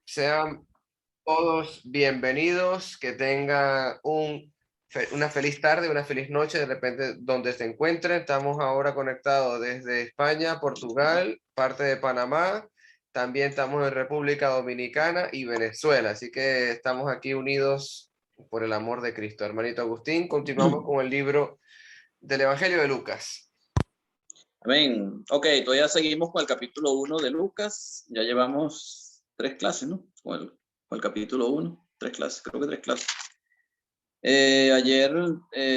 Sean todos bienvenidos, que tengan una feliz tarde, una feliz noche, de repente donde se encuentren. Estamos ahora conectados desde España, Portugal, parte de Panamá. También estamos en República Dominicana y Venezuela. Así que estamos aquí unidos por el amor de Cristo. Hermanito Agustín, continuamos con el libro del Evangelio de Lucas. Amén. Ok, todavía seguimos con el capítulo 1 de Lucas. Ya llevamos 3 clases, ¿no? Con el capítulo 1, 3 clases, creo que 3 clases. Ayer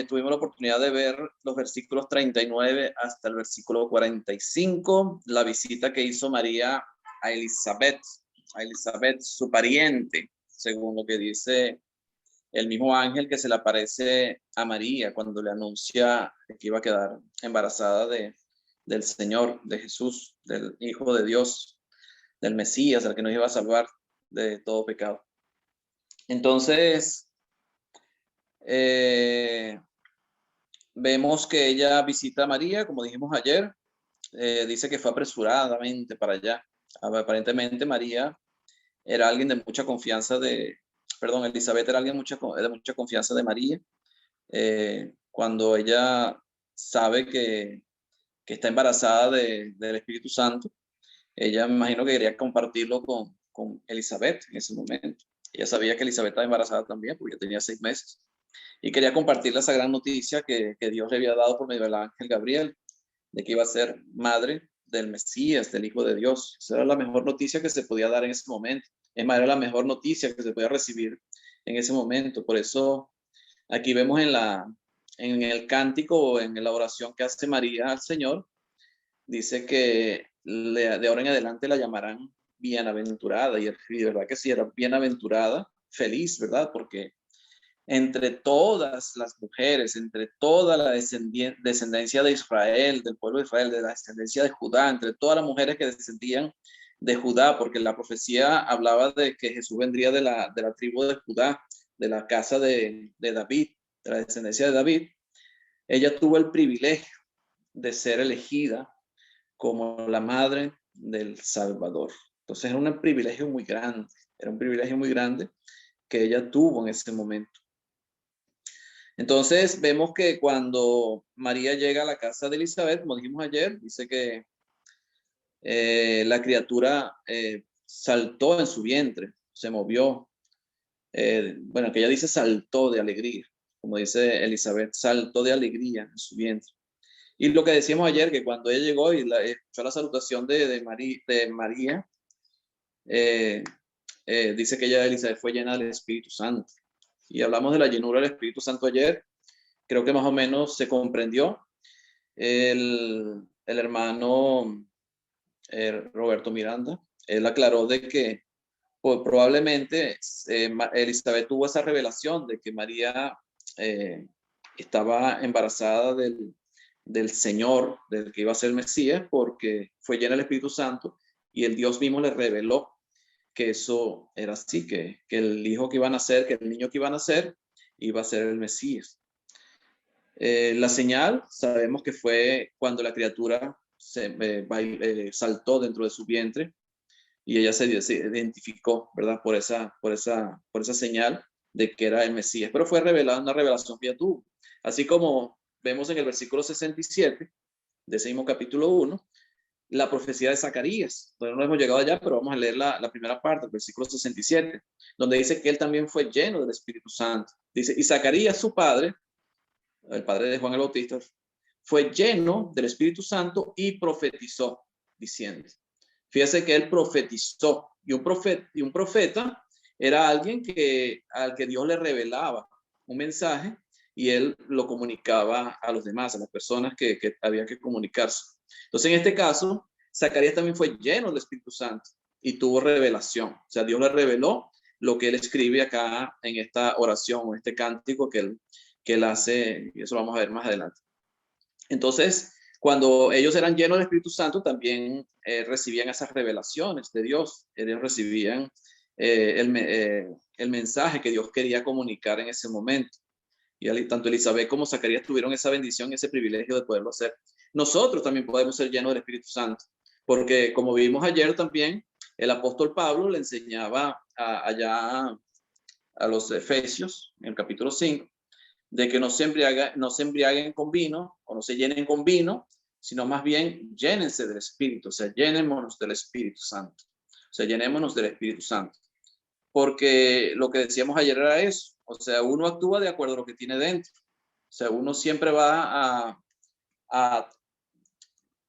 tuvimos la oportunidad de ver los versículos 39 hasta el versículo 45, la visita que hizo María a Elizabeth, su pariente, según lo que dice el mismo ángel que se le aparece a María cuando le anuncia que iba a quedar embarazada del Señor, de Jesús, del Hijo de Dios, del Mesías, el que nos iba a salvar de todo pecado. Entonces, vemos que ella visita a María, como dijimos ayer, dice que fue apresuradamente para allá. Aparentemente María era alguien de mucha confianza Elizabeth era alguien de mucha confianza de María. Cuando ella sabe que está embarazada del Espíritu Santo, ella me imagino que quería compartirlo con Elizabeth en ese momento. Ella sabía que Elizabeth estaba embarazada también, porque ya tenía 6 meses. Y quería compartirle esa gran noticia que Dios le había dado por medio del ángel Gabriel, de que iba a ser madre del Mesías, del Hijo de Dios. Esa era la mejor noticia que se podía dar en ese momento. Es más, era la mejor noticia que se podía recibir en ese momento. Por eso aquí vemos en el cántico o en la oración que hace María al Señor, dice que de ahora en adelante la llamarán bienaventurada. Y de verdad que sí, era bienaventurada, feliz, ¿verdad? Porque entre todas las mujeres, entre toda la descendencia de Israel, del pueblo de Israel, de la descendencia de Judá, entre todas las mujeres que descendían de Judá, porque la profecía hablaba de que Jesús vendría de la tribu de Judá, de la casa de David, de la descendencia de David. Ella tuvo el privilegio de ser elegida como la madre del Salvador. Entonces era un privilegio muy grande que ella tuvo en ese momento. Entonces vemos que cuando María llega a la casa de Elizabeth, como dijimos ayer, dice que la criatura saltó en su vientre, se movió. Bueno, que ella dice saltó de alegría, como dice Elizabeth, saltó de alegría en su vientre. Y lo que decíamos ayer, que cuando ella llegó y escuchó la salutación de María, dice que ella, Elizabeth, fue llena del Espíritu Santo. Y hablamos de la llenura del Espíritu Santo ayer. Creo que más o menos se comprendió. El hermano Roberto Miranda, él aclaró de que pues, probablemente Elizabeth tuvo esa revelación de que María estaba embarazada del Señor, del que iba a ser el Mesías, porque fue llena del Espíritu Santo y el Dios mismo le reveló que eso era así, que el hijo que iba a nacer, que el niño que iba a nacer, iba a ser el Mesías. La señal, sabemos que fue cuando la criatura saltó dentro de su vientre y ella se identificó, ¿verdad? Por esa señal de que era el Mesías. Pero fue revelada, una revelación que ella tuvo. Así como vemos en el versículo 67 de ese mismo capítulo 1, la profecía de Zacarías. Todavía no hemos llegado allá, pero vamos a leer la primera parte, el versículo 67, donde dice que él también fue lleno del Espíritu Santo. Dice, y Zacarías, su padre, el padre de Juan el Bautista, fue lleno del Espíritu Santo y profetizó, diciendo. Fíjese que él profetizó, y un profeta era alguien al que Dios le revelaba un mensaje y él lo comunicaba a los demás, a las personas que había que comunicarse. Entonces, en este caso, Zacarías también fue lleno del Espíritu Santo y tuvo revelación. O sea, Dios le reveló lo que él escribe acá en esta oración, o este cántico que él hace, y eso lo vamos a ver más adelante. Entonces, cuando ellos eran llenos del Espíritu Santo, también recibían esas revelaciones de Dios. Ellos recibían el mensaje que Dios quería comunicar en ese momento. Y tanto Elizabeth como Zacarías tuvieron esa bendición, ese privilegio de poderlo hacer. Nosotros también podemos ser llenos del Espíritu Santo, porque como vimos ayer también, El apóstol Pablo le enseñaba allá a los Efesios, en el capítulo 5, de que no se embriaguen con vino o no se llenen con vino, sino más bien llénense del Espíritu, o sea, llenémonos del Espíritu Santo. O sea, llenémonos del Espíritu Santo. Porque lo que decíamos ayer era eso, o sea, uno actúa de acuerdo a lo que tiene dentro. O sea, uno siempre va a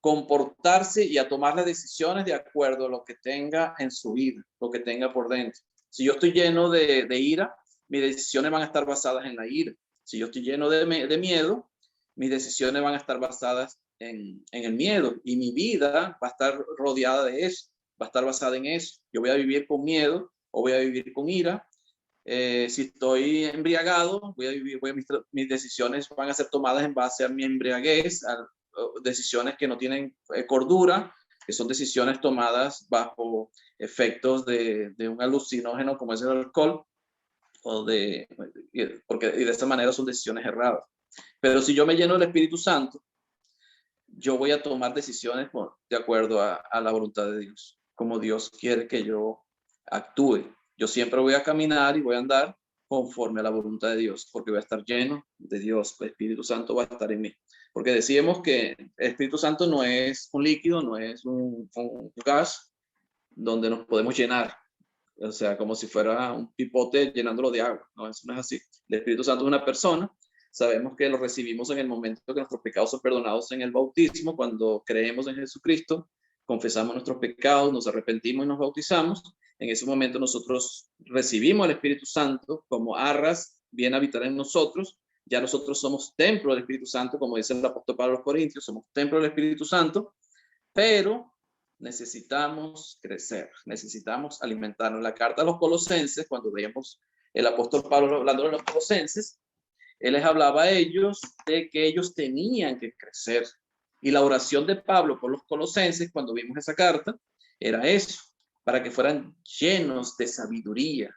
comportarse y a tomar las decisiones de acuerdo a lo que tenga en su vida, lo que tenga por dentro. Si yo estoy lleno de ira, mis decisiones van a estar basadas en la ira. Si yo estoy lleno de miedo, mis decisiones van a estar basadas en el miedo y mi vida va a estar rodeada de eso, va a estar basada en eso. Yo voy a vivir con miedo o voy a vivir con ira. Si estoy embriagado, mis decisiones van a ser tomadas en base a mi embriaguez, a decisiones que no tienen cordura, que son decisiones tomadas bajo efectos de un alucinógeno como es el alcohol, y de esta manera son decisiones erradas. Pero si yo me lleno del Espíritu Santo, yo voy a tomar decisiones de acuerdo a la voluntad de Dios, como Dios quiere que yo actúe. Yo siempre voy a caminar y voy a andar conforme a la voluntad de Dios, porque voy a estar lleno de Dios. El Espíritu Santo va a estar en mí. Porque decíamos que el Espíritu Santo no es un líquido, no es un gas donde nos podemos llenar. O sea, como si fuera un pipote llenándolo de agua. No, eso no es así. El Espíritu Santo es una persona. Sabemos que lo recibimos en el momento que nuestros pecados son perdonados en el bautismo, cuando creemos en Jesucristo, confesamos nuestros pecados, nos arrepentimos y nos bautizamos. En ese momento nosotros recibimos al Espíritu Santo como arras, viene a habitar en nosotros. Ya nosotros somos templo del Espíritu Santo, como dice el apóstol Pablo a los Corintios, somos templo del Espíritu Santo, pero necesitamos crecer, necesitamos alimentarnos. En la carta a los Colosenses, cuando veíamos el apóstol Pablo hablando de los Colosenses, él les hablaba a ellos de que ellos tenían que crecer. Y la oración de Pablo por los Colosenses, cuando vimos esa carta, era eso, para que fueran llenos de sabiduría,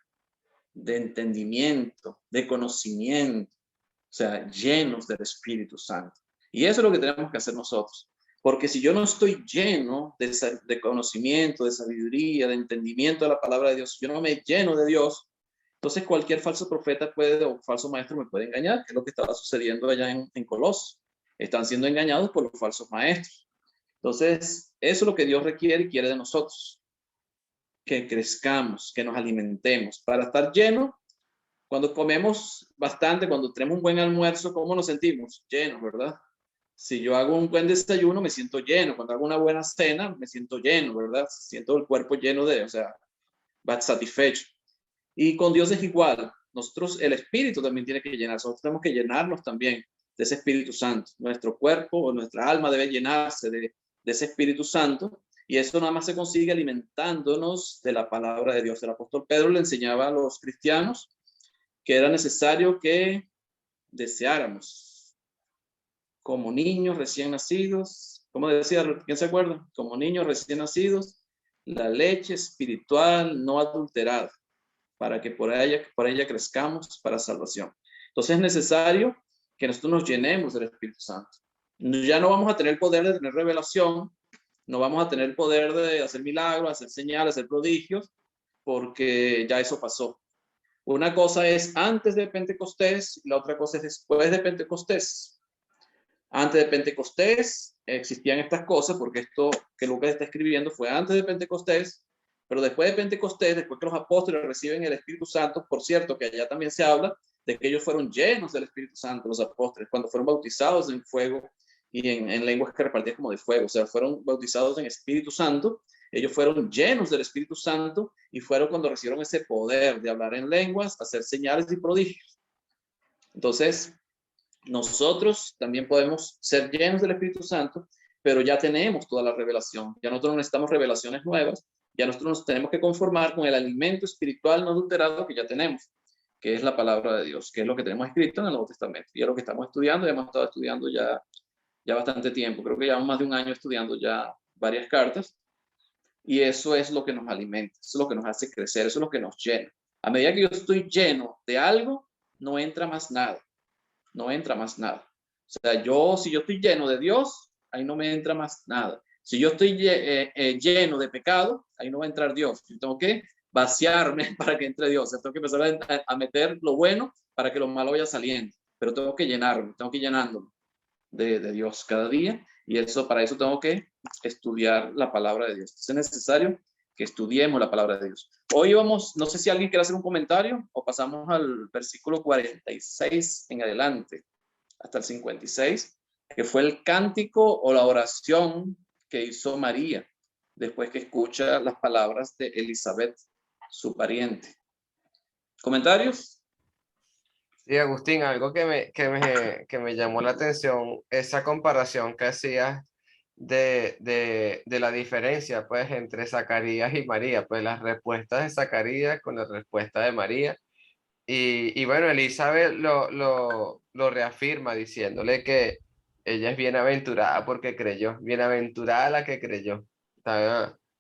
de entendimiento, de conocimiento, o sea, llenos del Espíritu Santo. Y eso es lo que tenemos que hacer nosotros. Porque si yo no estoy lleno de conocimiento, de sabiduría, de entendimiento de la palabra de Dios, yo no me lleno de Dios, entonces cualquier falso profeta o falso maestro me puede engañar, que es lo que estaba sucediendo allá en Colosas. Están siendo engañados por los falsos maestros. Entonces, eso es lo que Dios requiere y quiere de nosotros. Que crezcamos, que nos alimentemos. Para estar llenos, cuando comemos bastante, cuando tenemos un buen almuerzo, ¿cómo nos sentimos? Llenos, ¿verdad? Si yo hago un buen desayuno, me siento lleno. Cuando hago una buena cena, me siento lleno, ¿verdad? Siento el cuerpo lleno o sea, va satisfecho. Y con Dios es igual. Nosotros, el Espíritu también tiene que llenarse. Nosotros tenemos que llenarnos también de ese Espíritu Santo. Nuestro cuerpo o nuestra alma debe llenarse de ese Espíritu Santo. Y eso nada más se consigue alimentándonos de la palabra de Dios. El apóstol Pedro le enseñaba a los cristianos que era necesario que deseáramos como niños recién nacidos. ¿Cómo decía? ¿Quién se acuerda? Como niños recién nacidos, la leche espiritual no adulterada, para que por ella crezcamos para salvación. Entonces es necesario que nosotros nos llenemos del Espíritu Santo. Ya no vamos a tener el poder de tener revelación, no vamos a tener el poder de hacer milagros, hacer señales, hacer prodigios, porque ya eso pasó. Una cosa es antes de Pentecostés, y la otra cosa es después de Pentecostés. Antes de Pentecostés existían estas cosas, porque esto que Lucas está escribiendo fue antes de Pentecostés, pero después de Pentecostés, después que los apóstoles reciben el Espíritu Santo, por cierto, que allá también se habla de que ellos fueron llenos del Espíritu Santo, los apóstoles, cuando fueron bautizados en fuego y en lenguas que repartían como de fuego, o sea, fueron bautizados en Espíritu Santo, ellos fueron llenos del Espíritu Santo y fueron cuando recibieron ese poder de hablar en lenguas, hacer señales y prodigios. Entonces, nosotros también podemos ser llenos del Espíritu Santo, pero ya tenemos toda la revelación. Ya nosotros no necesitamos revelaciones nuevas, ya nosotros nos tenemos que conformar con el alimento espiritual no adulterado que ya tenemos, que es la palabra de Dios, que es lo que tenemos escrito en el Nuevo Testamento. Y es lo que estamos estudiando, y hemos estado estudiando ya bastante tiempo. Creo que llevamos más de un año estudiando ya varias cartas. Y eso es lo que nos alimenta, eso es lo que nos hace crecer, eso es lo que nos llena. A medida que yo estoy lleno de algo, no entra más nada. No entra más nada. O sea, si yo estoy lleno de Dios, ahí no me entra más nada. Si yo estoy lleno de pecado, ahí no va a entrar Dios. Yo tengo que vaciarme para que entre Dios. Tengo que empezar a meter lo bueno para que lo malo vaya saliendo. Pero tengo que llenarme, tengo que ir llenándolo de Dios cada día. Y eso, para eso tengo que estudiar la palabra de Dios. Es necesario que estudiemos la palabra de Dios. Hoy vamos, no sé si alguien quiere hacer un comentario o pasamos al versículo 46 en adelante, hasta el 56, que fue el cántico o la oración que hizo María después que escucha las palabras de Elizabeth, su pariente. ¿Comentarios? Sí, Agustín, algo que me llamó la atención, esa comparación que hacías de la diferencia pues entre Zacarías y María, pues las respuestas de Zacarías con la respuesta de María. Y bueno, Elizabeth lo reafirma diciéndole que ella es bienaventurada porque creyó, bienaventurada la que creyó.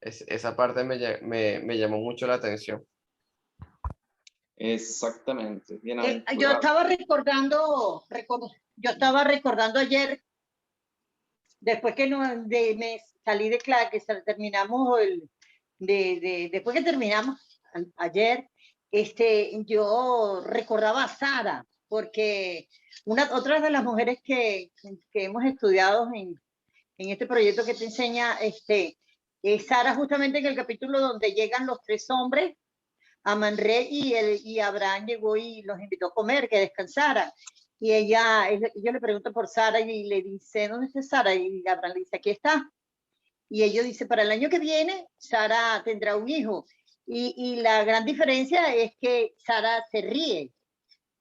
Esa parte me llamó mucho la atención. Exactamente, Yo bienaventurado. yo estaba recordando ayer, después que me salí de clase, que terminamos después que terminamos ayer, yo recordaba a Sara, porque otra de las mujeres que hemos estudiado en este proyecto que te enseña, es Sara, justamente en el capítulo donde llegan los tres hombres a Manré y Abraham llegó y los invitó a comer, que descansara. Y yo le pregunto por Sara y le dice, ¿dónde está Sara? Y Abraham le dice, aquí está. Y ellos dice, para el año que viene, Sara tendrá un hijo. Y la gran diferencia es que Sara se ríe.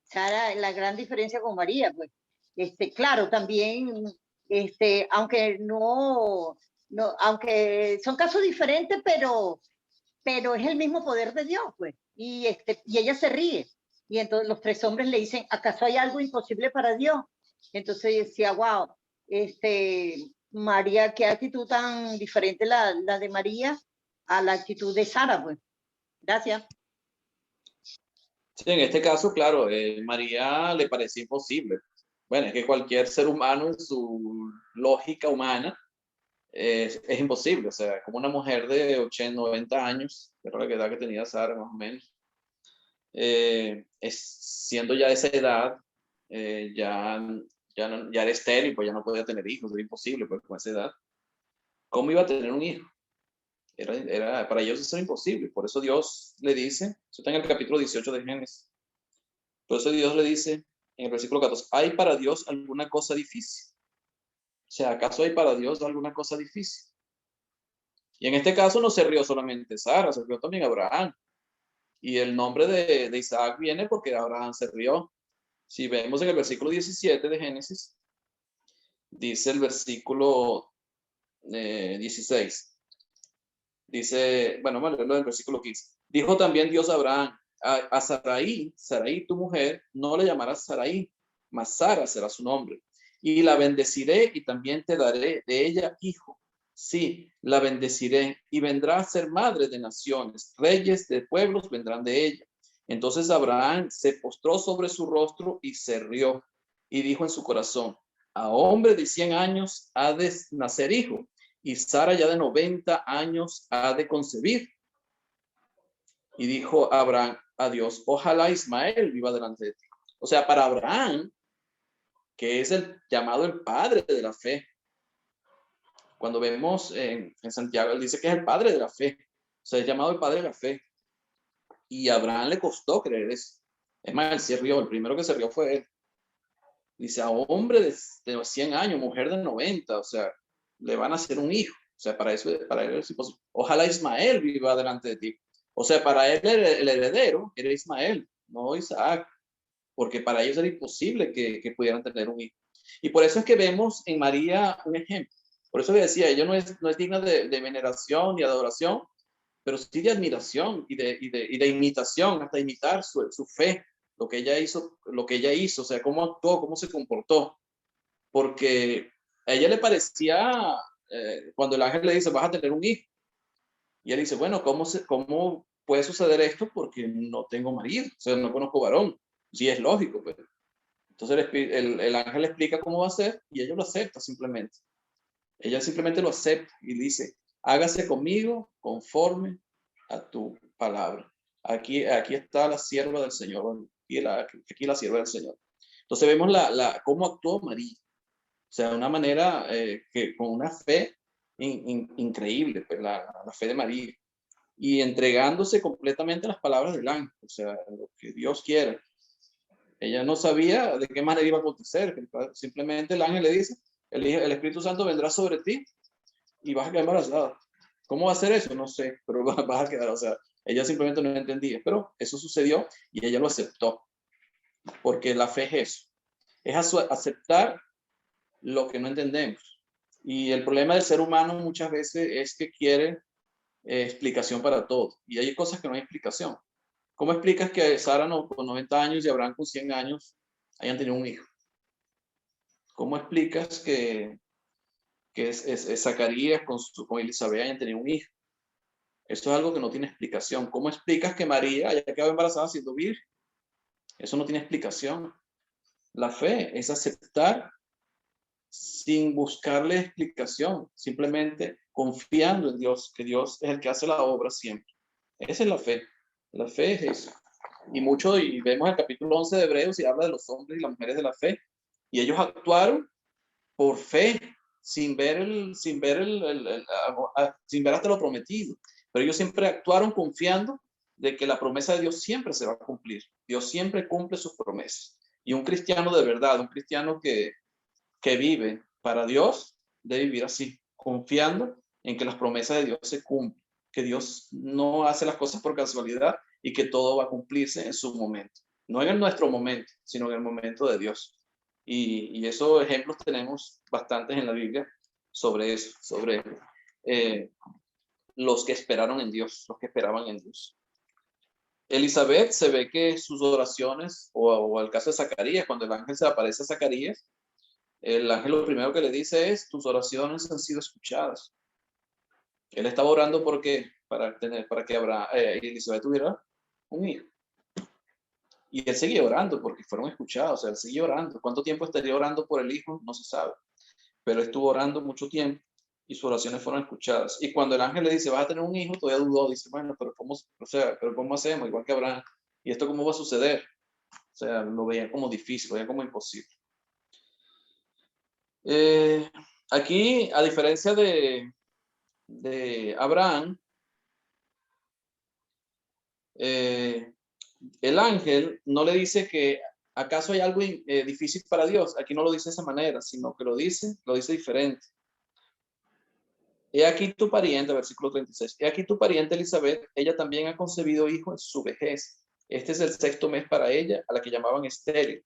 Sara, la gran diferencia con María, pues. Claro, también, aunque aunque son casos diferentes, pero es el mismo poder de Dios, pues. Y ella se ríe. Y entonces los tres hombres le dicen, ¿acaso hay algo imposible para Dios? Entonces decía, wow, María, qué actitud tan diferente la de María a la actitud de Sara, pues. Gracias. Sí, en este caso, claro, María le parecía imposible. Bueno, es que cualquier ser humano en su lógica humana es imposible. O sea, como una mujer de 80, 90 años, que era la edad que tenía Sara más o menos, siendo ya de esa edad, ya era estéril, pues ya no podía tener hijos, era imposible pues, con esa edad. ¿Cómo iba a tener un hijo? Para ellos eso era imposible. Por eso Dios le dice, eso está en el capítulo 18 de Génesis. Por eso Dios le dice en el versículo 14, ¿hay para Dios alguna cosa difícil? O sea, ¿acaso hay para Dios alguna cosa difícil? Y en este caso no se rió solamente Sara, se rió también Abraham. Y el nombre de Isaac viene porque Abraham se rió. Si vemos en el versículo 17 de Génesis, dice el versículo 16. Dice, bueno, vamos a leerlo del versículo 15. Dijo también Dios a Abraham, a Sarai tu mujer, no le llamarás Sarai, mas Sara será su nombre. Y la bendeciré y también te daré de ella hijo. Sí, la bendeciré y vendrá a ser madre de naciones. Reyes de pueblos vendrán de ella. Entonces Abraham se postró sobre su rostro y se rió y dijo en su corazón, a hombre de 100 años ha de nacer hijo y Sara ya de 90 años ha de concebir. Y dijo Abraham a Dios, ojalá Ismael viva delante de ti. O sea, para Abraham, que es el llamado el padre de la fe, cuando vemos en Santiago, él dice que es el padre de la fe, o sea, es llamado el padre de la fe. Y a Abraham le costó creer eso. Es más, él se rió, el primero que se rió fue él. Dice, a hombre de 100 años, mujer de 90, o sea, le van a hacer un hijo. O sea, para él es imposible. Ojalá Ismael viva delante de ti. O sea, para él el heredero era Ismael, no Isaac, porque para ellos era imposible que pudieran tener un hijo. Y por eso es que vemos en María un ejemplo. Por eso le decía, ella no es digna de veneración ni adoración, pero sí de admiración y de imitación, hasta imitar su fe, lo que ella hizo, o sea, cómo actuó, cómo se comportó, porque a ella le parecía, cuando el ángel le dice, vas a tener un hijo, y él dice, bueno, ¿cómo puede suceder esto? Porque no tengo marido, o sea, no conozco varón, sí es lógico, pero entonces el ángel le explica cómo va a ser y ella lo acepta simplemente. Ella simplemente lo acepta y dice, hágase conmigo conforme a tu palabra. Aquí está la sierva del Señor. Aquí la sierva del Señor. Entonces vemos cómo actuó María. O sea, de una manera que con una fe increíble, pues la fe de María. Y entregándose completamente a las palabras del ángel, o sea, lo que Dios quiera. Ella no sabía de qué manera iba a acontecer, simplemente el ángel le dice, el Espíritu Santo vendrá sobre ti y vas a quedar embarazada. ¿Cómo va a ser eso? No sé, pero vas a quedar, o sea, ella simplemente no entendía, pero eso sucedió y ella lo aceptó, porque la fe es eso, es aceptar lo que no entendemos. Y el problema del ser humano muchas veces es que quiere explicación para todo, y hay cosas que no hay explicación. ¿Cómo explicas que Sara con 90 años y Abraham con 100 años hayan tenido un hijo? ¿Cómo explicas que Zacarías con Elizabeth hayan tenido un hijo? Eso es algo que no tiene explicación. ¿Cómo explicas que María haya quedado embarazada siendo virgen? Eso no tiene explicación. La fe es aceptar sin buscarle explicación, simplemente confiando en Dios, que Dios es el que hace la obra siempre. Esa es la fe. La fe es eso. Y vemos el capítulo 11 de Hebreos y habla de los hombres y las mujeres de la fe. Y ellos actuaron por fe, sin ver hasta lo prometido. Pero ellos siempre actuaron confiando de que la promesa de Dios siempre se va a cumplir. Dios siempre cumple sus promesas. Y un cristiano de verdad, un cristiano que vive para Dios, debe vivir así, confiando en que las promesas de Dios se cumplen, que Dios no hace las cosas por casualidad y que todo va a cumplirse en su momento. No en nuestro momento, sino en el momento de Dios. Y esos ejemplos tenemos bastantes en la Biblia sobre eso, sobre los que esperaron en Dios, los que esperaban en Dios. Elizabeth se ve que sus oraciones, o el caso de Zacarías, cuando el ángel se aparece a Zacarías, el ángel lo primero que le dice es, tus oraciones han sido escuchadas. Él estaba orando porque para que Elizabeth tuviera un hijo. Y él seguía orando porque fueron escuchados, o sea, él seguía orando. ¿Cuánto tiempo estaría orando por el hijo? No se sabe. Pero estuvo orando mucho tiempo y sus oraciones fueron escuchadas. Y cuando el ángel le dice, vas a tener un hijo, todavía dudó, dice, bueno, pero ¿cómo hacemos? Igual que Abraham. ¿Y esto cómo va a suceder? O sea, lo veía como difícil, lo veía como imposible. Aquí, a diferencia de Abraham, el ángel no le dice que acaso hay algo difícil para Dios. Aquí no lo dice de esa manera, sino que lo dice diferente. He aquí tu pariente, versículo 36. He aquí tu pariente Elizabeth, ella también ha concebido hijo en su vejez. Este es el 6º mes para ella, a la que llamaban estéril,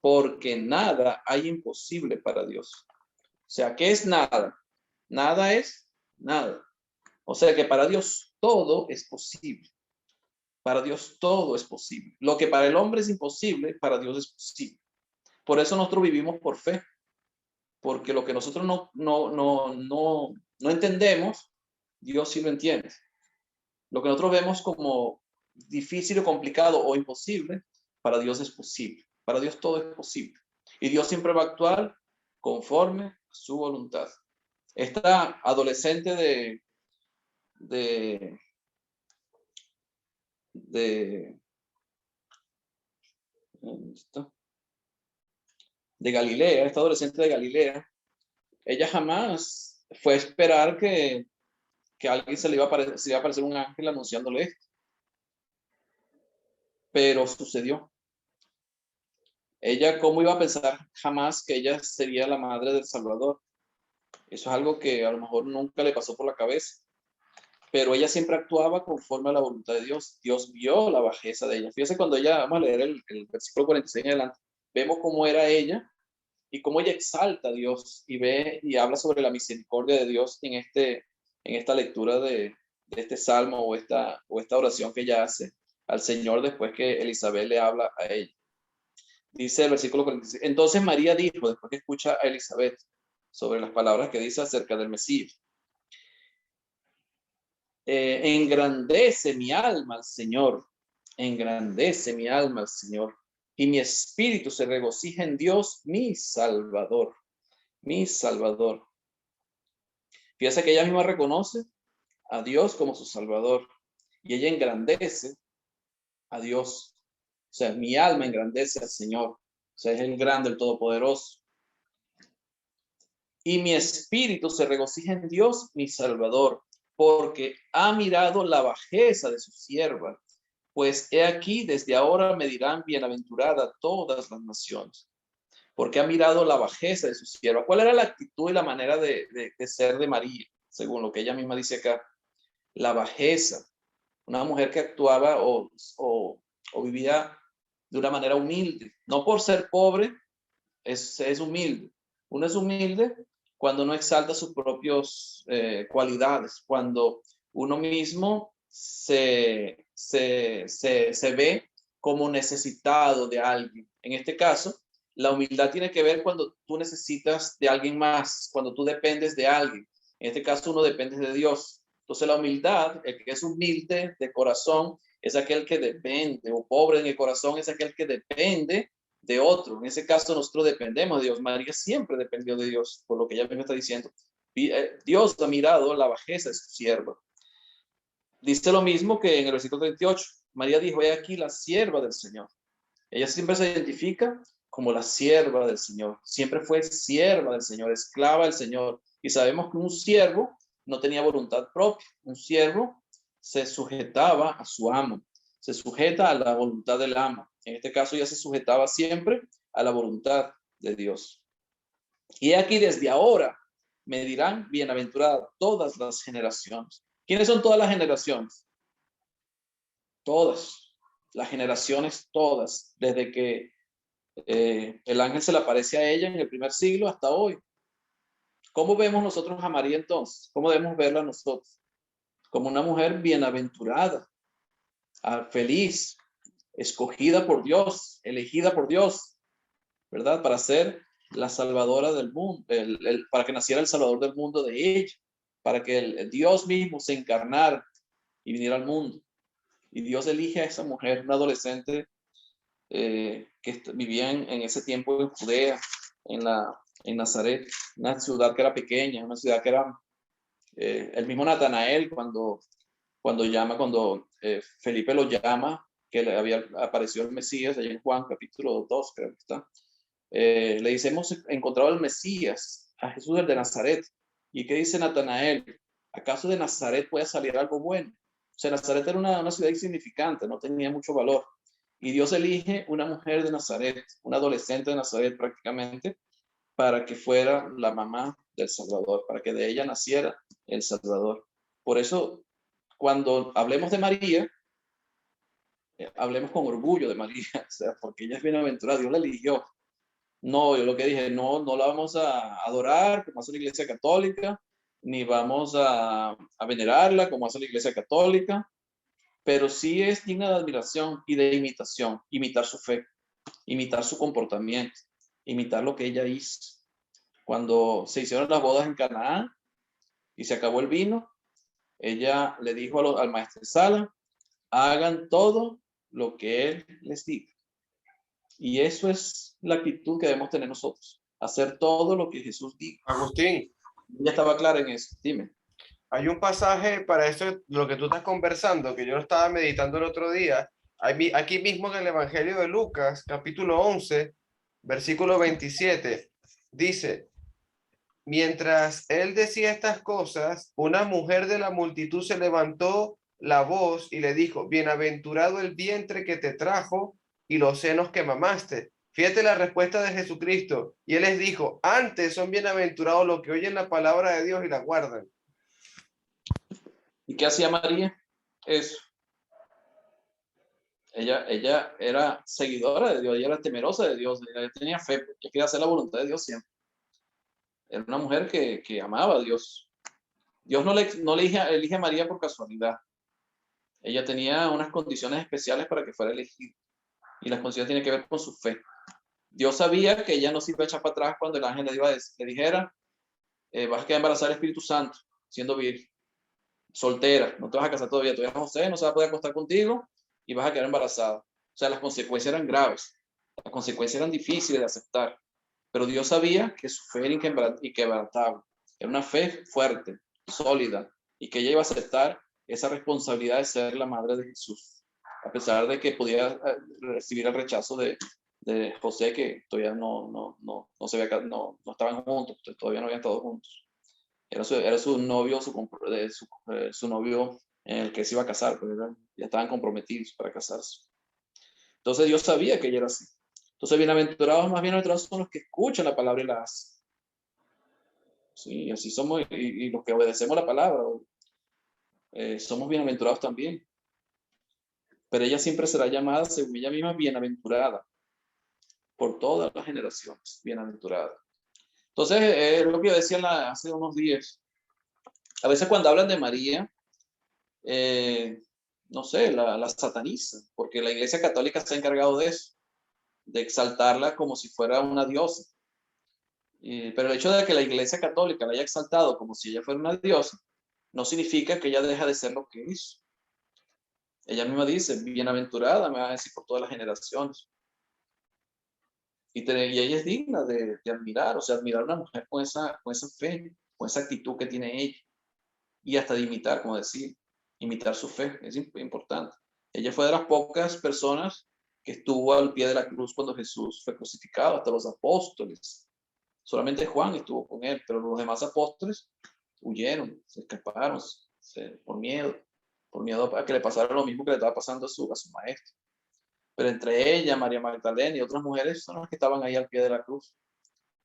porque nada hay imposible para Dios. O sea, ¿qué es nada? Nada es nada. O sea que para Dios todo es posible. Para Dios todo es posible. Lo que para el hombre es imposible, para Dios es posible. Por eso nosotros vivimos por fe. Porque lo que nosotros no entendemos, Dios sí lo entiende. Lo que nosotros vemos como difícil o complicado o imposible, para Dios es posible. Para Dios todo es posible. Y Dios siempre va a actuar conforme a su voluntad. Esta adolescente de Galilea, esta adolescente de Galilea, ella jamás fue a esperar que alguien se le iba a aparecer un ángel anunciándole esto. Pero sucedió. Ella, ¿cómo iba a pensar jamás que ella sería la madre del Salvador? Eso es algo que a lo mejor nunca le pasó por la cabeza. Pero ella siempre actuaba conforme a la voluntad de Dios. Dios vio la bajeza de ella. Fíjese cuando ella, vamos a leer el versículo 46 en adelante, vemos cómo era ella y cómo ella exalta a Dios y ve y habla sobre la misericordia de Dios en esta lectura de este salmo o esta oración que ella hace al Señor después que Elizabeth le habla a ella. Dice el versículo 46. Entonces María dijo, después que escucha a Elizabeth sobre las palabras que dice acerca del Mesías, engrandece mi alma al Señor, engrandece mi alma al Señor, y mi espíritu se regocija en Dios, mi Salvador, mi Salvador. Fíjese que ella misma reconoce a Dios como su Salvador y ella engrandece a Dios. O sea, mi alma engrandece al Señor. O sea, es el grande, el todopoderoso. Y mi espíritu se regocija en Dios, mi Salvador, porque ha mirado la bajeza de su sierva. Pues he aquí, desde ahora me dirán bienaventurada todas las naciones, porque ha mirado la bajeza de su sierva. ¿Cuál era la actitud y la manera de ser de María? Según lo que ella misma dice acá, la bajeza. Una mujer que actuaba o vivía de una manera humilde. No por ser pobre, es humilde. Uno es humilde cuando no exalta sus propias cualidades, cuando uno mismo se ve como necesitado de alguien. En este caso, la humildad tiene que ver cuando tú necesitas de alguien más, cuando tú dependes de alguien. En este caso, uno depende de Dios. Entonces, la humildad, el que es humilde de corazón, es aquel que depende, o pobre en el corazón, es aquel que depende de otro. En ese caso, nosotros dependemos de Dios. María siempre dependió de Dios, por lo que ella misma está diciendo. Dios ha mirado la bajeza de su sierva. Dice lo mismo que en el versículo 38. María dijo, he aquí la sierva del Señor. Ella siempre se identifica como la sierva del Señor. Siempre fue sierva del Señor, esclava del Señor. Y sabemos que un siervo no tenía voluntad propia. Un siervo se sujetaba a su amo, se sujeta a la voluntad del amo. En este caso ella se sujetaba siempre a la voluntad de Dios. Y aquí desde ahora me dirán bienaventurada todas las generaciones. ¿Quiénes son todas las generaciones? Todas, las generaciones todas, desde que el ángel se le aparece a ella en el primer siglo hasta hoy. ¿Cómo vemos nosotros a María entonces? ¿Cómo debemos verla nosotros? Como una mujer bienaventurada, feliz, escogida por Dios, elegida por Dios, ¿verdad? Para ser la salvadora del mundo, para que naciera el salvador del mundo de ella, para que el Dios mismo se encarnara y viniera al mundo. Y Dios elige a esa mujer, una adolescente que vivía en ese tiempo en Judea, en Nazaret, una ciudad que era pequeña, una ciudad que era el mismo Natanael cuando Felipe lo llama, que le había aparecido el Mesías, allá en Juan capítulo 2, creo que está, le dice, hemos encontrado al Mesías, a Jesús el de Nazaret. ¿Y qué dice Natanael? ¿Acaso de Nazaret puede salir algo bueno? O sea, Nazaret era una ciudad insignificante, no tenía mucho valor. Y Dios elige una mujer de Nazaret, una adolescente de Nazaret prácticamente, para que fuera la mamá del Salvador, para que de ella naciera el Salvador. Por eso, cuando hablemos de María, hablemos con orgullo de María, o sea, porque ella es bienaventurada, Dios la eligió. No, yo lo que dije, no la vamos a adorar como hace la Iglesia Católica, ni vamos a venerarla como hace la Iglesia Católica, pero sí es digna de admiración y de imitación, imitar su fe, imitar su comportamiento, imitar lo que ella hizo. Cuando se hicieron las bodas en Canaán y se acabó el vino, ella le dijo al maestresala, hagan todo lo que él les diga. Y eso es la actitud que debemos tener nosotros, hacer todo lo que Jesús diga. Agustín, Ya estaba clara en eso, dime. hay un pasaje para eso, lo que tú estás conversando, que yo lo estaba meditando el otro día. Aquí mismo en el Evangelio de Lucas, capítulo 11, versículo 27, dice, mientras él decía estas cosas, una mujer de la multitud se levantó la voz y le dijo, bienaventurado el vientre que te trajo y los senos que mamaste. Fíjate la respuesta de Jesucristo. Y él les dijo, antes son bienaventurados los que oyen la palabra de Dios y la guardan. ¿Y qué hacía María? Eso. Ella era seguidora de Dios, ella era temerosa de Dios, ella tenía fe, ella quería hacer la voluntad de Dios siempre. Era una mujer que amaba a Dios. Dios no le elige a María por casualidad. Ella tenía unas condiciones especiales para que fuera elegida. Y las condiciones tienen que ver con su fe. Dios sabía que ella no se iba a echar para atrás cuando el ángel le dijera, vas a quedar embarazada del Espíritu Santo, siendo virgen, soltera, no te vas a casar todavía José, no se va a poder acostar contigo y vas a quedar embarazada. O sea, las consecuencias eran graves, las consecuencias eran difíciles de aceptar, pero Dios sabía que su fe era inquebrantable, era una fe fuerte, sólida y que ella iba a aceptar esa responsabilidad de ser la madre de Jesús, a pesar de que podía recibir el rechazo de José, que todavía no estaban juntos, todavía no habían estado juntos. Era su novio, su novio en el que se iba a casar, pero ya estaban comprometidos para casarse. Entonces Dios sabía que ella era así. Entonces más bienaventurados son los que escuchan la palabra y la hacen. Sí, así somos, y los que obedecemos la palabra, somos bienaventurados también. Pero ella siempre será llamada, según ella misma, bienaventurada, por todas las generaciones, bienaventurada. Entonces, lo que yo decía hace unos días, a veces cuando hablan de María, no sé, la satanizan, porque la Iglesia Católica se ha encargado de eso, de exaltarla como si fuera una diosa. Pero el hecho de que la Iglesia Católica la haya exaltado como si ella fuera una diosa, no significa que ella deja de ser lo que hizo. Ella misma dice, bienaventurada, me va a decir por todas las generaciones. Y ella es digna de admirar, o sea, admirar a una mujer con esa fe, con esa actitud que tiene ella. Y hasta de imitar, como decir, imitar su fe, es importante. Ella fue de las pocas personas que estuvo al pie de la cruz cuando Jesús fue crucificado, hasta los apóstoles. Solamente Juan estuvo con él, pero los demás apóstoles huyeron, se escaparon por miedo a que le pasara lo mismo que le estaba pasando a su maestro. Pero entre ella, María Magdalena y otras mujeres son las que estaban ahí al pie de la cruz.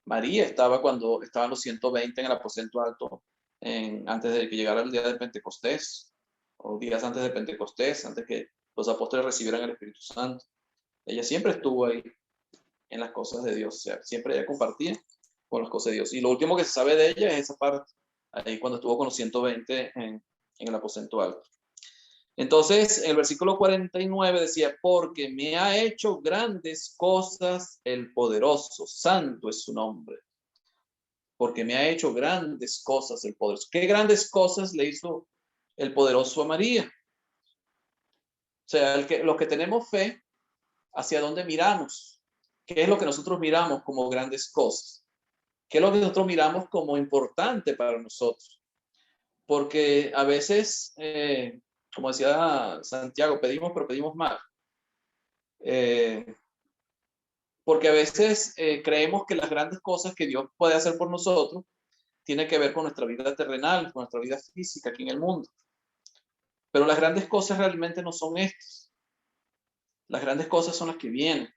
María estaba cuando estaban los 120 en el aposento alto, antes de que llegara el día de Pentecostés, o días antes de Pentecostés, antes que los apóstoles recibieran el Espíritu Santo. Ella siempre estuvo ahí en las cosas de Dios, o sea, siempre ella compartía con las cosas de Dios. Y lo último que se sabe de ella es esa parte, ahí cuando estuvo con los 120 en el aposento alto. Entonces, el versículo 49 decía, porque me ha hecho grandes cosas el poderoso, santo es su nombre. Porque me ha hecho grandes cosas el poderoso. ¿Qué grandes cosas le hizo el poderoso a María? O sea, los que tenemos fe, ¿hacia dónde miramos? ¿Qué es lo que nosotros miramos como grandes cosas? ¿Qué es lo que nosotros miramos como importante para nosotros? Porque a veces, como decía Santiago, pedimos, pero pedimos mal. Porque a veces creemos que las grandes cosas que Dios puede hacer por nosotros tienen que ver con nuestra vida terrenal, con nuestra vida física aquí en el mundo. Pero las grandes cosas realmente no son estas. Las grandes cosas son las que vienen.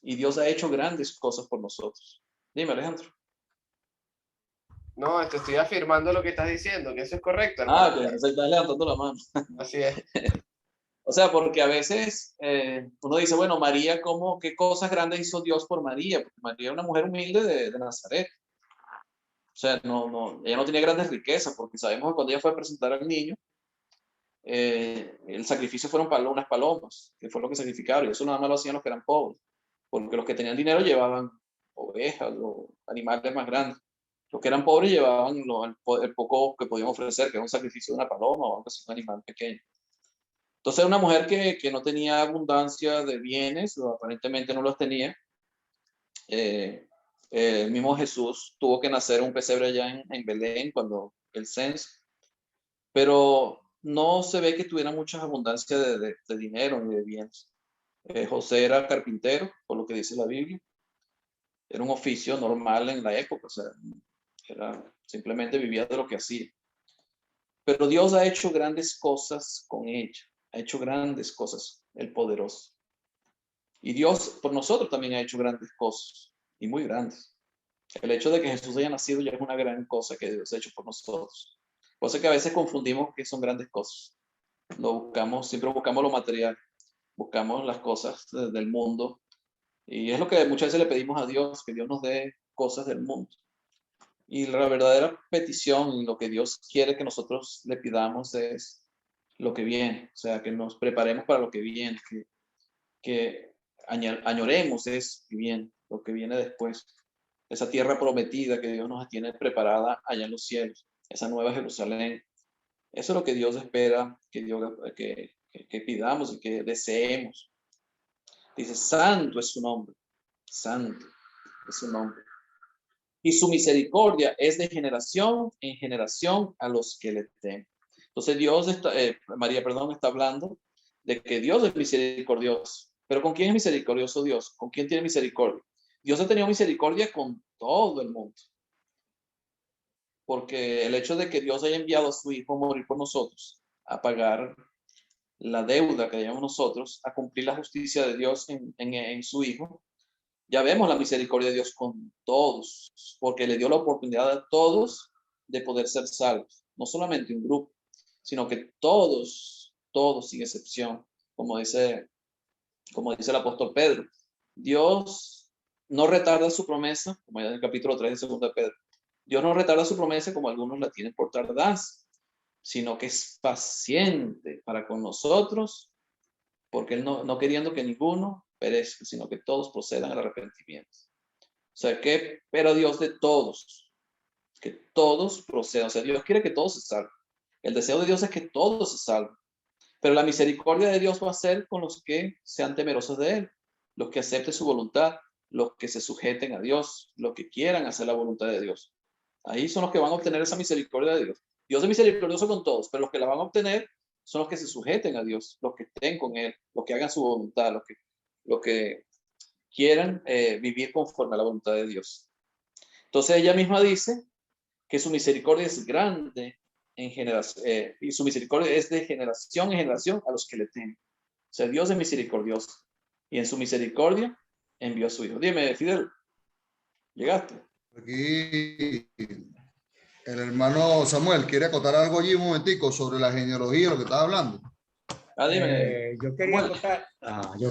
Y Dios ha hecho grandes cosas por nosotros. Dime, Alejandro. No, te estoy afirmando lo que estás diciendo, que eso es correcto, hermano. Que se está levantando la mano. Así es. O sea, porque a veces uno dice, bueno, María, ¿qué cosas grandes hizo Dios por María? Porque María era una mujer humilde de Nazaret. O sea, ella no tenía grandes riquezas, porque sabemos que cuando ella fue a presentar al niño, el sacrificio fueron unas palomas, que fue lo que sacrificaron, y eso nada más lo hacían los que eran pobres, porque los que tenían dinero llevaban ovejas o animales más grandes. Los que eran pobres llevaban el poco que podían ofrecer, que era un sacrificio de una paloma o algo así, un animal pequeño. Entonces era una mujer que no tenía abundancia de bienes, o aparentemente no los tenía. El mismo Jesús tuvo que nacer en un pesebre allá en Belén cuando el censo, pero no se ve que tuviera mucha abundancia de dinero ni de bienes. José era carpintero, por lo que dice la Biblia. Era un oficio normal en la época, o sea, simplemente vivía de lo que hacía. Pero Dios ha hecho grandes cosas con ella, ha hecho grandes cosas, el poderoso. Y Dios por nosotros también ha hecho grandes cosas, y muy grandes. El hecho de que Jesús haya nacido ya es una gran cosa que Dios ha hecho por nosotros. Cosa que a veces confundimos que son grandes cosas. Siempre buscamos lo material, buscamos las cosas del mundo. Y es lo que muchas veces le pedimos a Dios, que Dios nos dé cosas del mundo. Y la verdadera petición y lo que Dios quiere que nosotros le pidamos es lo que viene. O sea, que nos preparemos para lo que viene, que añoremos es bien, lo que viene después. Esa tierra prometida que Dios nos tiene preparada allá en los cielos, esa nueva Jerusalén. Eso es lo que Dios espera que pidamos y que deseemos. Dice, santo es su nombre, santo es su nombre. y su misericordia es de generación en generación a los que le temen. Entonces María, está hablando de que Dios es misericordioso. Pero ¿con quién es misericordioso Dios? ¿Con quién tiene misericordia? Dios ha tenido misericordia con todo el mundo. Porque el hecho de que Dios haya enviado a su Hijo a morir por nosotros, a pagar la deuda que debíamos nosotros, a cumplir la justicia de Dios en su Hijo, ya vemos la misericordia de Dios con todos, porque le dio la oportunidad a todos de poder ser salvos. No solamente un grupo, sino que todos sin excepción, como dice el apóstol Pedro. Dios no retarda su promesa, como en el capítulo 3 de 2 Pedro. Dios no retarda su promesa como algunos la tienen por tardanza, sino que es paciente para con nosotros, porque Él no queriendo que ninguno perezca, sino que todos procedan al arrepentimiento. O sea, que pero Dios de todos, que todos procedan. O sea, Dios quiere que todos se salven. El deseo de Dios es que todos se salven. Pero la misericordia de Dios va a ser con los que sean temerosos de Él, los que acepten su voluntad, los que se sujeten a Dios, los que quieran hacer la voluntad de Dios. Ahí son los que van a obtener esa misericordia de Dios. Dios es misericordioso con todos, pero los que la van a obtener son los que se sujeten a Dios, los que estén con Él, los que hagan su voluntad, los que quieran vivir conforme a la voluntad de Dios. Entonces ella misma dice que su misericordia es grande en generación, y su misericordia es de generación en generación a los que le temen. O sea, Dios es misericordioso y en su misericordia envió a su Hijo. Dime, Fidel, ¿llegaste? Aquí el hermano Samuel quiere acotar algo allí un momentico sobre la genealogía, lo que estaba hablando. Dime. Yo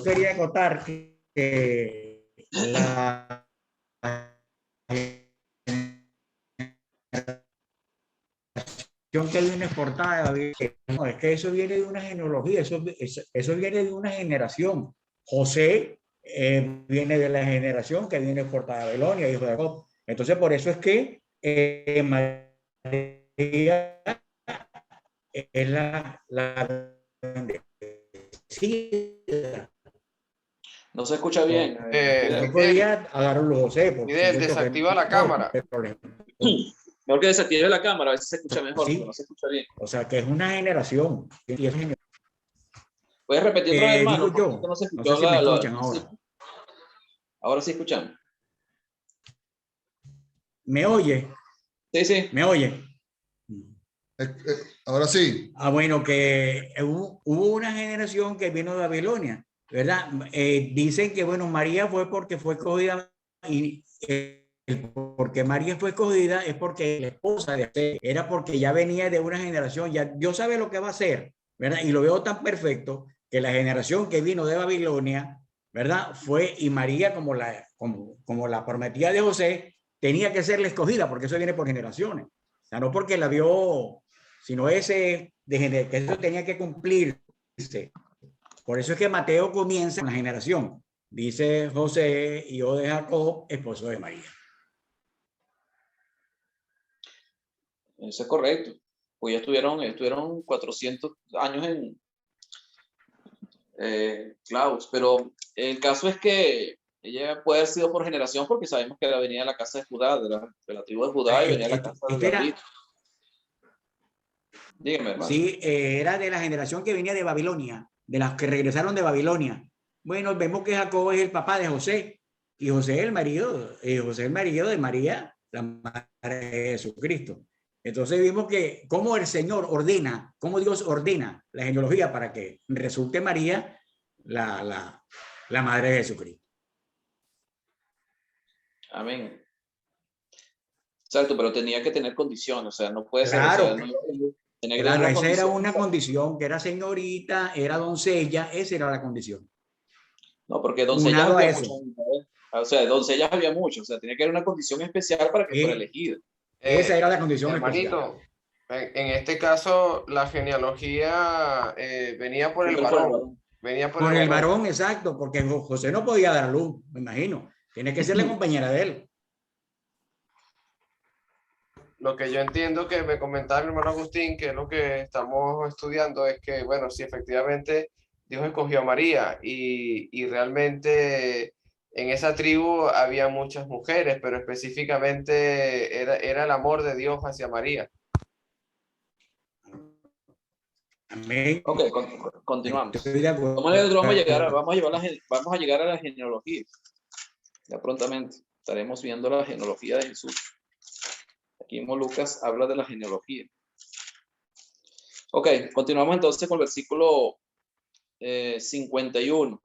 quería acotar que la que viene exportada, no, es que eso viene de una genealogía, eso viene de una generación. José viene de la generación que viene exportada a Babilonia, hijo de Jacob. Entonces, por eso es que María es la bendecida. No se escucha bien. No podía agarrarlo José. Fidel, desactiva la cámara. Mejor que desactive la cámara, a ver si se escucha mejor, Sí. no se escucha bien. O sea, que es una generación. ¿Puedes repetir otra vez, hermano? Digo yo, No se no escuchó sé si me escuchan ahora. Ahora sí escuchamos. ¿Me oye? Sí. ¿Me oye? Ahora sí. Bueno, que hubo una generación que vino de Babilonia, ¿verdad? Dicen que, bueno, María fue porque fue escogida y porque María fue escogida es porque la esposa de José era porque ya venía de una generación, ya Dios sabe lo que va a hacer, ¿verdad? Y lo veo tan perfecto que la generación que vino de Babilonia, ¿verdad? Fue, y María como la prometida de José, tenía que ser la escogida porque eso viene por generaciones. O sea, no porque la vio, sino que eso tenía que cumplirse. Por eso es que Mateo comienza con la generación. Dice José, hijo de Jacob, esposo de María. Eso es correcto. Pues ya estuvieron 400 años en clavos, pero el caso es que ella puede haber sido por generación porque sabemos que venía de la casa de Judá, de la tribu de Judá y venía de la casa de David. Dígame, hermano. Sí, era de la generación que venía de Babilonia, de las que regresaron de Babilonia. Bueno, vemos que Jacob es el papá de José y José es el marido de María, la madre de Jesucristo. Entonces vimos que cómo el Señor ordena, cómo Dios ordena la genealogía para que resulte María la madre de Jesucristo. Amén. Exacto, pero tenía que tener condiciones, o sea, no puede ser. Claro, o sea, tenía que claro, tener esa era una condición, que era señorita, era doncella, esa era la condición. No, porque doncellas Unado a había eso. muchas, o sea, doncellas había muchas, o sea, tenía que haber una condición especial para que fuera elegida. Esa era la condición Hermanito, especial. en este caso, la genealogía venía por el varón. Venía por el varón, exacto, porque José no podía dar a luz, me imagino. Tiene que ser la compañera de él. Lo que yo entiendo que me comentaba mi hermano Agustín, que es lo que estamos estudiando, es que, bueno, si efectivamente Dios escogió a María y realmente en esa tribu había muchas mujeres, pero específicamente era el amor de Dios hacia María. Amén. Ok, continuamos. Estoy de acuerdo. Vamos a llegar a la genealogía. Ya prontamente estaremos viendo la genealogía de Jesús. Aquí mismo Lucas habla de la genealogía. Ok, continuamos entonces con el versículo 51.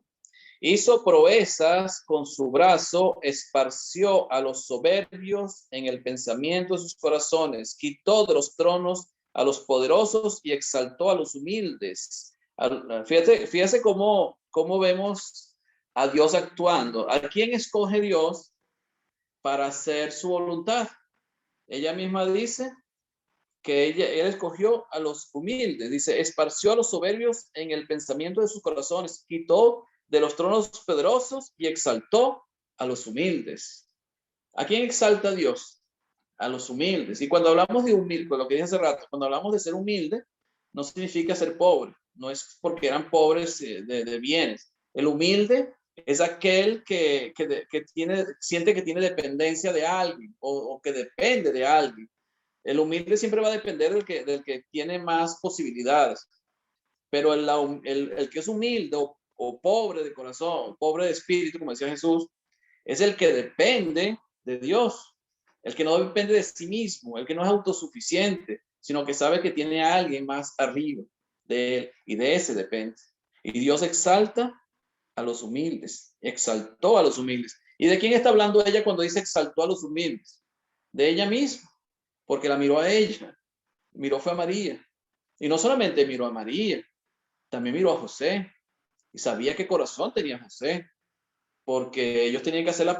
Hizo proezas con su brazo, esparció a los soberbios en el pensamiento de sus corazones, quitó de los tronos a los poderosos y exaltó a los humildes. Fíjate cómo vemos a Dios actuando. ¿A quién escoge Dios para hacer su voluntad? Ella misma dice que él escogió a los humildes. Dice, esparció a los soberbios en el pensamiento de sus corazones, quitó de los tronos poderosos y exaltó a los humildes. ¿A quién exalta Dios? A los humildes. Y cuando hablamos de humilde, lo que dije hace rato, cuando hablamos de ser humilde, no significa ser pobre. No es porque eran pobres de bienes. El humilde es aquel que siente que tiene dependencia de alguien o que depende de alguien. El humilde siempre va a depender del que tiene más posibilidades. Pero el que es humilde o pobre de corazón, pobre de espíritu, como decía Jesús, es el que depende de Dios, el que no depende de sí mismo, el que no es autosuficiente, sino que sabe que tiene a alguien más arriba de él y de ese depende. Y Dios exalta a los humildes, exaltó a los humildes. ¿Y de quién está hablando ella cuando dice exaltó a los humildes? De ella misma, porque la miró a ella, miró fue a María. Y no solamente miró a María, también miró a José y sabía qué corazón tenía José, porque ellos tenían que hacer la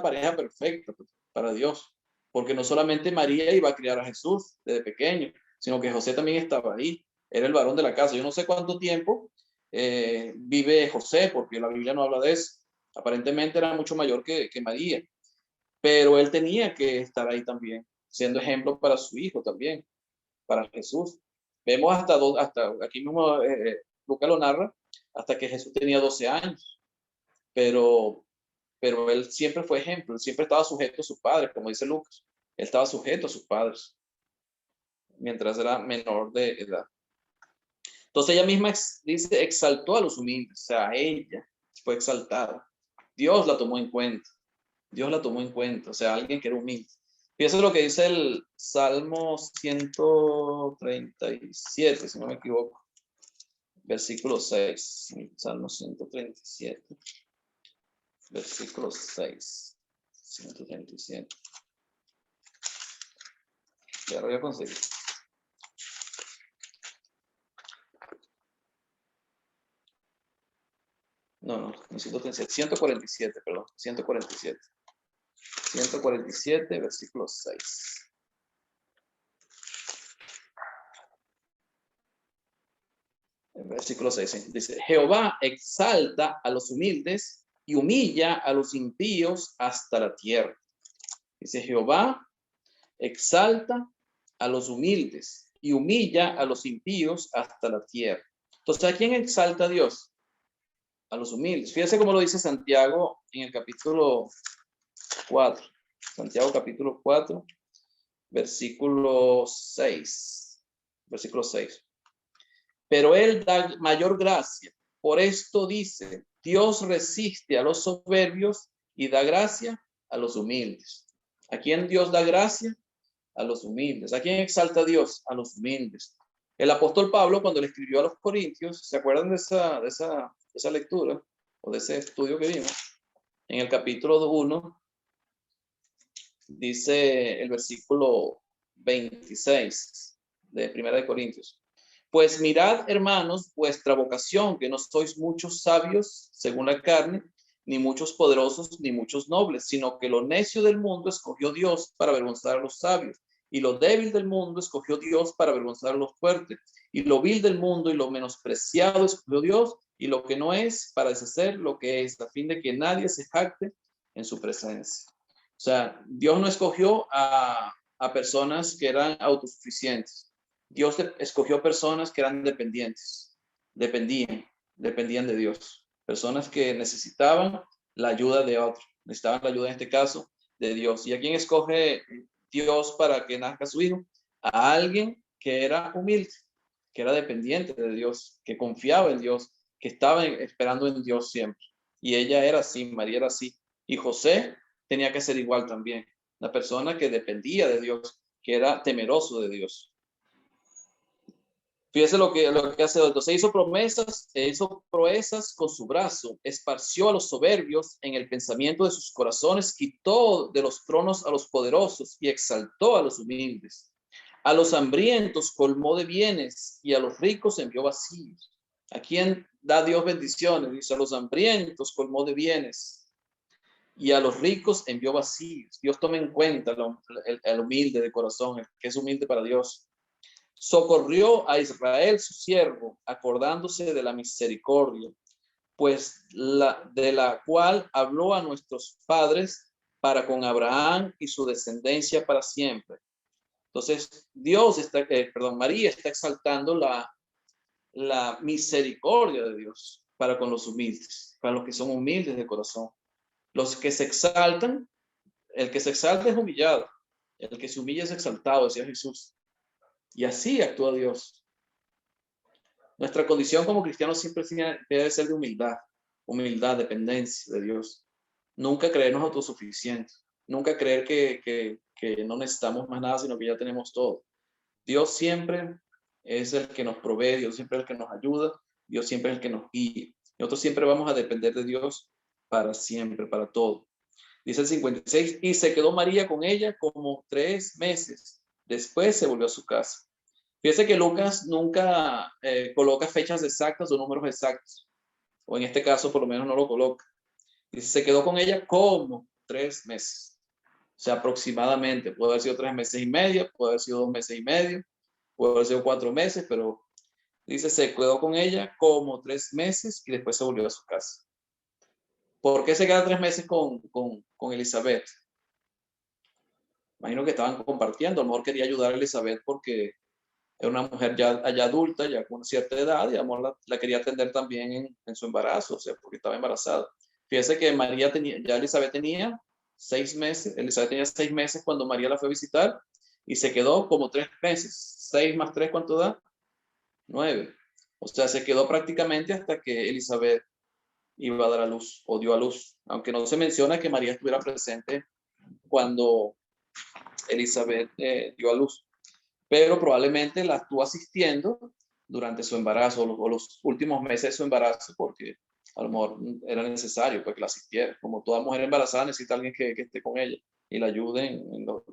pareja perfecta para Dios, porque no solamente María iba a criar a Jesús desde pequeño, sino que José también estaba ahí, era el varón de la casa. Yo no sé cuánto tiempo vive José, porque la Biblia no habla de eso. Aparentemente era mucho mayor que María, pero él tenía que estar ahí también, siendo ejemplo para su hijo también, para Jesús. Vemos hasta aquí mismo Lucas lo narra, hasta que Jesús tenía 12 años, pero él siempre fue ejemplo, él siempre estaba sujeto a sus padres, como dice Lucas, él estaba sujeto a sus padres, mientras era menor de edad. Entonces ella misma dice, exaltó a los humildes, o sea, ella fue exaltada. Dios la tomó en cuenta, o sea, alguien que era humilde. Fíjense lo que dice el Salmo 137, si no me equivoco. Versículo 6. Salmo 137. Versículo 6. 137. Ya lo voy a conseguir. No, 147, perdón. 147. 147, versículo 6. El versículo 6 dice, Jehová exalta a los humildes y humilla a los impíos hasta la tierra. Dice, Jehová exalta a los humildes y humilla a los impíos hasta la tierra. Entonces, ¿a quién exalta Dios? A los humildes. Fíjense cómo lo dice Santiago en el capítulo 4. Santiago capítulo 4, versículo 6. Versículo 6. Pero él da mayor gracia. Por esto dice, Dios resiste a los soberbios y da gracia a los humildes. ¿A quién Dios da gracia? A los humildes. ¿A quién exalta Dios? A los humildes. El apóstol Pablo, cuando le escribió a los Corintios, ¿se acuerdan de esa lectura o de ese estudio que vimos? En el capítulo 1, dice el versículo 26 de 1 de Corintios. Pues mirad, hermanos, vuestra vocación, que no sois muchos sabios según la carne, ni muchos poderosos, ni muchos nobles, sino que lo necio del mundo escogió Dios para avergonzar a los sabios, y lo débil del mundo escogió Dios para avergonzar a los fuertes, y lo vil del mundo y lo menospreciado escogió Dios, y lo que no es, para deshacer lo que es, a fin de que nadie se jacte en su presencia. O sea, Dios no escogió a personas que eran autosuficientes. Dios escogió personas que eran dependientes, dependían de Dios, personas que necesitaban la ayuda de otro, necesitaban la ayuda en este caso de Dios. ¿Y a quién escoge Dios para que nazca su hijo? A alguien que era humilde, que era dependiente de Dios, que confiaba en Dios, que estaba esperando en Dios siempre. Y ella era así, María era así. Y José tenía que ser igual también, una persona que dependía de Dios, que era temeroso de Dios. Fíjese lo que hace. Entonces hizo proezas con su brazo, esparció a los soberbios en el pensamiento de sus corazones, quitó de los tronos a los poderosos y exaltó a los humildes. A los hambrientos colmó de bienes y a los ricos envió vacíos. ¿A quién da Dios bendiciones? Dice, a los hambrientos colmó de bienes y a los ricos envió vacíos. Dios toma en cuenta el humilde de corazón, el que es humilde para Dios. Socorrió a Israel su siervo, acordándose de la misericordia, pues de la cual habló a nuestros padres para con Abraham y su descendencia para siempre. Entonces, María está exaltando la misericordia de Dios para con los humildes, para los que son humildes de corazón. Los que se exaltan, el que se exalta es humillado, el que se humilla es exaltado, decía Jesús. Y así actúa Dios. Nuestra condición como cristianos siempre debe ser de humildad, dependencia de Dios. Nunca creernos autosuficientes, nunca creer que no necesitamos más nada, sino que ya tenemos todo. Dios siempre es el que nos provee, Dios siempre es el que nos ayuda, Dios siempre es el que nos guía. Nosotros siempre vamos a depender de Dios para siempre, para todo. Dice el 56, y se quedó María con ella como 3 meses. Después se volvió a su casa. Fíjese que Lucas nunca coloca fechas exactas o números exactos, o en este caso por lo menos no lo coloca. Dice, se quedó con ella como 3 meses. O sea, aproximadamente, puede haber sido 3 meses y medio, puede haber sido 2 meses y medio, puede haber sido 4 meses, pero dice, se quedó con ella como 3 meses y después se volvió a su casa. ¿Por qué se queda 3 meses con Elizabeth? Imagino que estaban compartiendo, a lo mejor quería ayudar a Elizabeth porque era una mujer ya adulta, ya con cierta edad, y a lo mejor la quería atender también en su embarazo, o sea, porque estaba embarazada. Fíjese que Elizabeth tenía 6 meses, Elizabeth tenía 6 meses cuando María la fue a visitar, y se quedó como 3 meses. 6 más 3, ¿cuánto da? 9. O sea, se quedó prácticamente hasta que Elizabeth iba a dar a luz, o dio a luz, aunque no se menciona que María estuviera presente cuando Elizabeth dio a luz, pero probablemente la estuvo asistiendo durante su embarazo o los últimos meses de su embarazo, porque a lo mejor era necesario que la asistiera. Como toda mujer embarazada necesita alguien que esté con ella y la ayude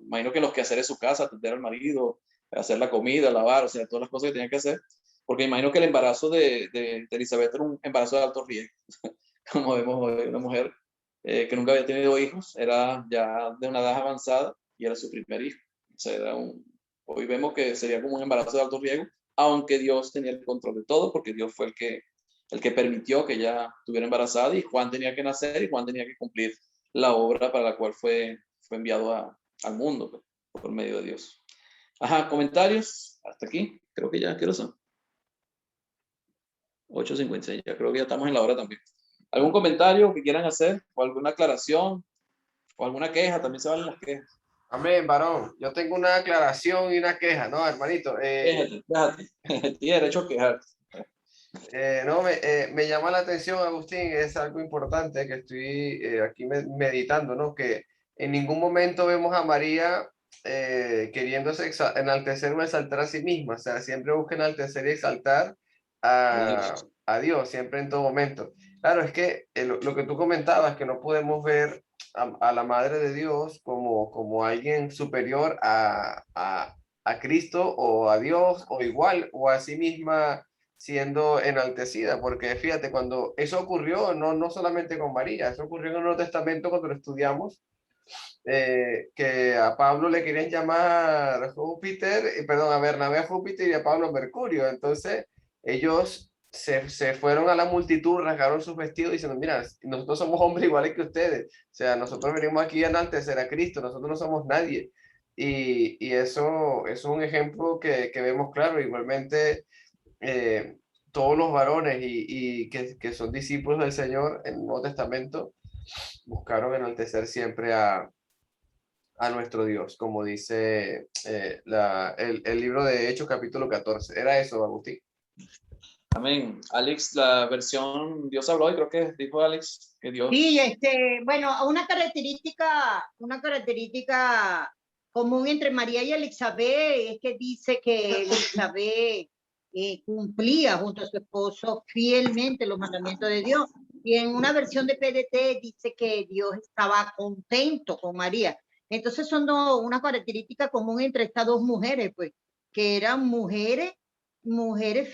imagino que los quehaceres de su casa, atender al marido, hacer la comida, lavar, o sea, todas las cosas que tenía que hacer, porque imagino que el embarazo de Elizabeth era un embarazo de alto riesgo. Como vemos hoy, una mujer que nunca había tenido hijos, era ya de una edad avanzada y era su primer hijo. O sea, hoy vemos que sería como un embarazo de alto riesgo, aunque Dios tenía el control de todo, porque Dios fue el que permitió que ella estuviera embarazada, y Juan tenía que nacer y Juan tenía que cumplir la obra para la cual fue enviado al mundo, pues, por medio de Dios. Ajá, comentarios hasta aquí. Creo que ya, ¿qué hora son? 8:56, ya creo que ya estamos en la hora también. ¿Algún comentario que quieran hacer o alguna aclaración o alguna queja? También se valen las quejas. Amén, varón. Yo tengo una aclaración y una queja, ¿no, hermanito? Quéjate. Tienes derecho a quejarte. No, me llama la atención, Agustín, es algo importante que estoy aquí meditando, ¿no? Que en ningún momento vemos a María queriéndose enaltecer o exaltar a sí misma, o sea, siempre busca enaltecer y exaltar a Dios, siempre en todo momento. Claro, es que lo que tú comentabas, que no podemos ver a la Madre de Dios como alguien superior a Cristo o a Dios o igual o a sí misma siendo enaltecida, porque fíjate, cuando eso ocurrió, no solamente con María, eso ocurrió en el Nuevo Testamento cuando lo estudiamos, que a Pablo le querían llamar Júpiter, perdón, a Bernabé Júpiter y a Pablo Mercurio, entonces ellos se fueron a la multitud, rasgaron sus vestidos diciendo, mira, nosotros somos hombres iguales que ustedes, o sea, nosotros venimos aquí a enaltecer a Cristo, nosotros no somos nadie, y eso es un ejemplo que vemos claro, igualmente todos los varones y que son discípulos del Señor en el Nuevo Testamento buscaron enaltecer siempre a nuestro Dios, como dice el libro de Hechos capítulo 14. Era eso, Agustín. Amén. Alex, la versión Dios habló, y creo que dijo Alex que Dios... Sí, bueno, una característica común entre María y Elizabeth es que dice que Elizabeth cumplía junto a su esposo fielmente los mandamientos de Dios. Y en una versión de PDT dice que Dios estaba contento con María. Entonces son una característica común entre estas dos mujeres, pues, que eran mujeres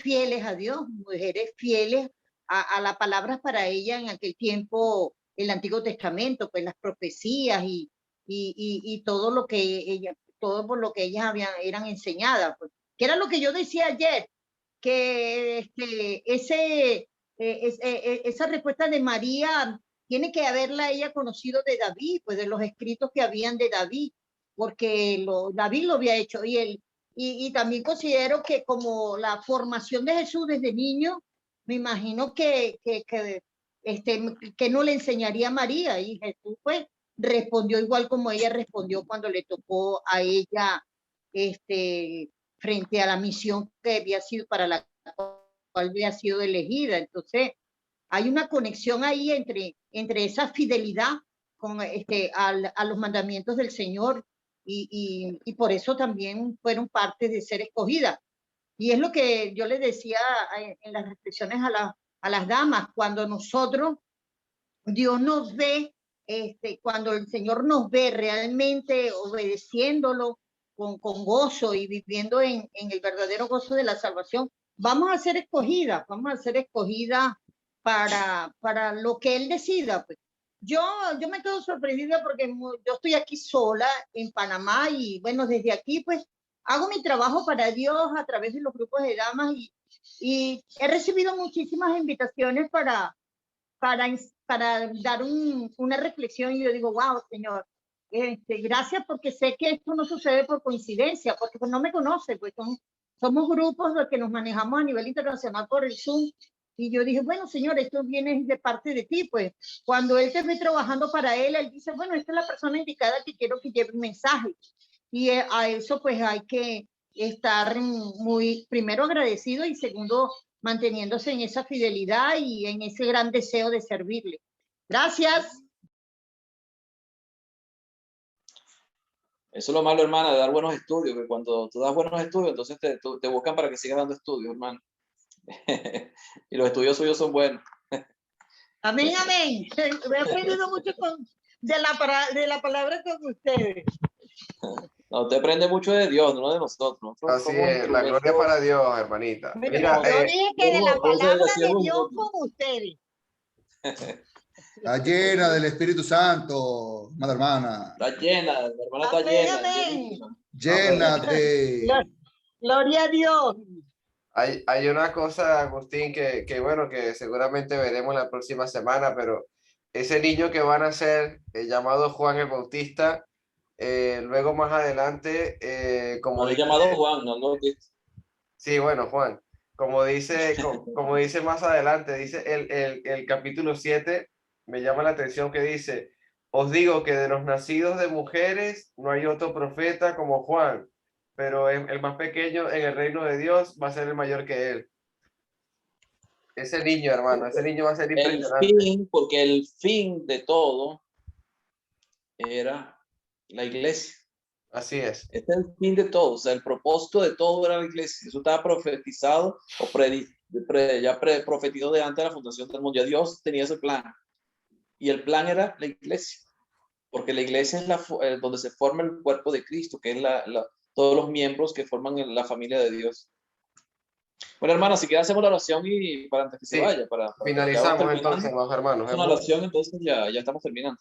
fieles a Dios, mujeres fieles a las palabras para ella en aquel tiempo, el Antiguo Testamento, pues las profecías y todo lo que todo por lo que ellas eran enseñadas, pues, que era lo que yo decía ayer, que esa respuesta de María tiene que haberla ella conocido de David, pues de los escritos que habían de David, porque David lo había hecho, y también considero que como la formación de Jesús desde niño, me imagino que no le enseñaría a María, y Jesús pues respondió igual como ella respondió cuando le tocó a ella frente a la misión que había sido para la cual había sido elegida. Entonces hay una conexión ahí entre esa fidelidad con a los mandamientos del Señor, y por eso también fueron parte de ser escogidas. Y es lo que yo les decía en las reflexiones a las damas, cuando nosotros, Dios nos ve, cuando el Señor nos ve realmente obedeciéndolo con gozo y viviendo en el verdadero gozo de la salvación, vamos a ser escogidas para lo que Él decida. Pues. Yo me quedo sorprendida porque yo estoy aquí sola en Panamá, y bueno, desde aquí pues hago mi trabajo para Dios a través de los grupos de damas, y he recibido muchísimas invitaciones para dar una reflexión, y yo digo, wow, Señor, gracias, porque sé que esto no sucede por coincidencia, porque pues no me conoce, pues somos grupos los que nos manejamos a nivel internacional por el Zoom, y yo dije, bueno, Señor, esto viene de parte de ti, pues cuando Él te ve trabajando para Él dice, bueno, esta es la persona indicada que quiero que lleve un mensaje, y a eso pues hay que estar muy, primero agradecido, y segundo, manteniéndose en esa fidelidad y en ese gran deseo de servirle. Gracias. Eso es lo malo, hermana, de dar buenos estudios, que cuando tú das buenos estudios, entonces te buscan para que sigas dando estudios, hermano. Y los estudios suyos son buenos. Amén, amén. He aprendido mucho de la palabra con ustedes. No, usted aprende mucho de Dios, no de nosotros. Así es, la gloria para Dios, hermanita. Mira, yo dije que de la palabra de Dios con ustedes. Está llena del Espíritu Santo, amada hermana. Está llena, la hermana está llena. Amén. Llénate. Gloria a Dios. Hay una cosa, Agustín, que bueno, que seguramente veremos la próxima semana, pero ese niño que van a ser llamado Juan el Bautista, luego más adelante, como No le he dice, llamado Juan, no. sí, bueno, Juan, como dice más adelante, dice el capítulo 7, me llama la atención que dice, os digo que de los nacidos de mujeres no hay otro profeta como Juan, pero el más pequeño en el reino de Dios va a ser el mayor que él. Ese niño, hermano, ese niño va a ser impresionante. Porque el fin de todo era la iglesia. Así es. Este es el fin de todo, o sea, el propósito de todo era la iglesia. Eso estaba profetizado o profetizado de antes de la fundación del mundo. Ya Dios tenía ese plan. Y el plan era la iglesia. Porque la iglesia es donde se forma el cuerpo de Cristo, que es todos los miembros que forman la familia de Dios. Bueno, hermano, si quieres hacemos la oración y para antes que se vaya. Para finalizamos entonces, hermanos. Una oración, entonces ya estamos terminando.